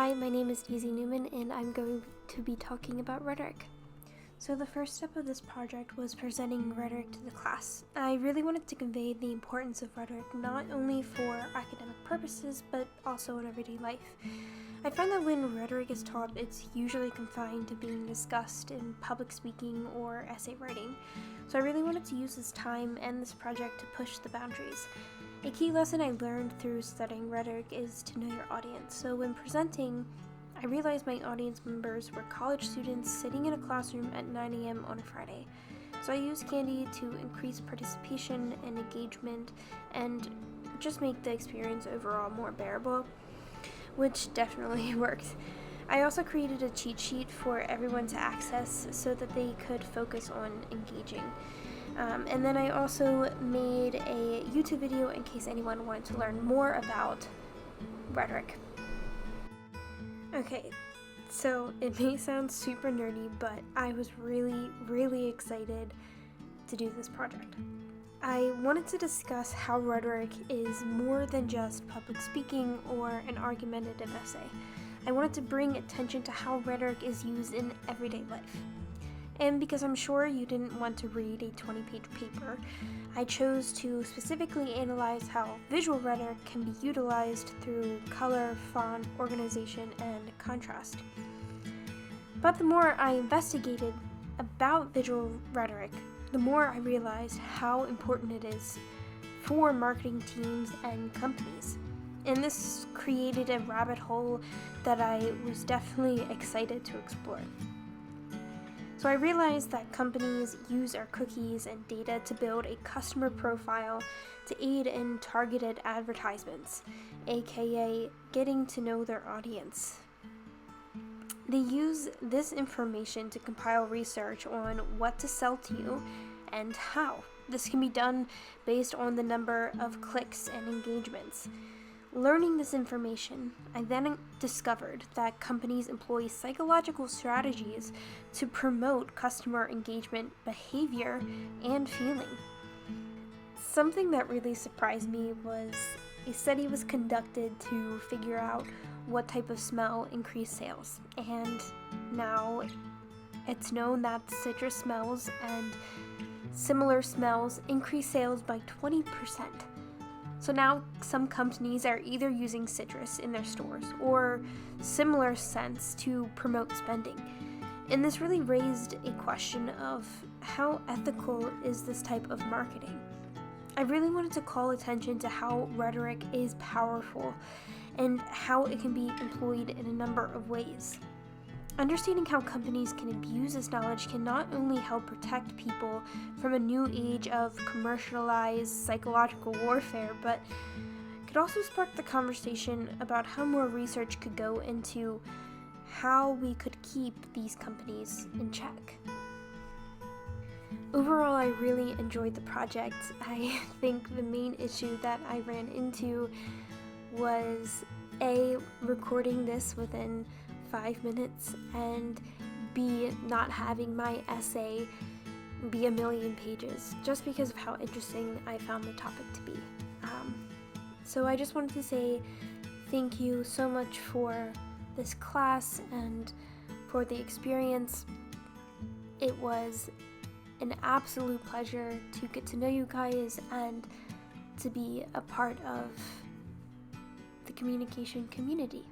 Hi, my name is Daisy Newman, and I'm going to be talking about rhetoric. So the first step of this project was presenting rhetoric to the class. I really wanted to convey the importance of rhetoric not only for academic purposes, but also in everyday life. I find that when rhetoric is taught, it's usually confined to being discussed in public speaking or essay writing. So I really wanted to use this time and this project to push the boundaries. A key lesson I learned through studying rhetoric is to know your audience. So when presenting, I realized my audience members were college students sitting in a classroom at 9 a.m. on a Friday. So I used Candy to increase participation and engagement and just make the experience overall more bearable, which definitely worked. I also created a cheat sheet for everyone to access so that they could focus on engaging. And then I also made a YouTube video in case anyone wanted to learn more about rhetoric. Okay, so it may sound super nerdy, but I was really excited to do this project. I wanted to discuss how rhetoric is more than just public speaking or an argumentative essay. I wanted to bring attention to how rhetoric is used in everyday life. And because I'm sure you didn't want to read a 20-page paper, I chose to specifically analyze how visual rhetoric can be utilized through color, font, organization, and contrast. But the more I investigated about visual rhetoric, the more I realized how important it is for marketing teams and companies. And this created a rabbit hole that I was definitely excited to explore. So I realized that companies use our cookies and data to build a customer profile to aid in targeted advertisements, aka getting to know their audience. They use this information to compile research on what to sell to you and how. This can be done based on the number of clicks and engagements. Learning this information, I then discovered that companies employ psychological strategies to promote customer engagement, behavior, and feeling. Something that really surprised me was a study was conducted to figure out what type of smell increased sales. And now it's known that citrus smells and similar smells increase sales by 20%. So now some companies are either using citrus in their stores or similar scents to promote spending. And this really raised a question of how ethical is this type of marketing? I really wanted to call attention to how rhetoric is powerful and how it can be employed in a number of ways. Understanding how companies can abuse this knowledge can not only help protect people from a new age of commercialized psychological warfare, but could also spark the conversation about how more research could go into how we could keep these companies in check. Overall, I really enjoyed the project. I think the main issue that I ran into was A, recording this within 5 minutes, and B, not having my essay be 1,000,000 pages, just because of how interesting I found the topic to be. So I just wanted to say thank you so much for this class and for the experience. It was an absolute pleasure to get to know you guys and to be a part of the communication community.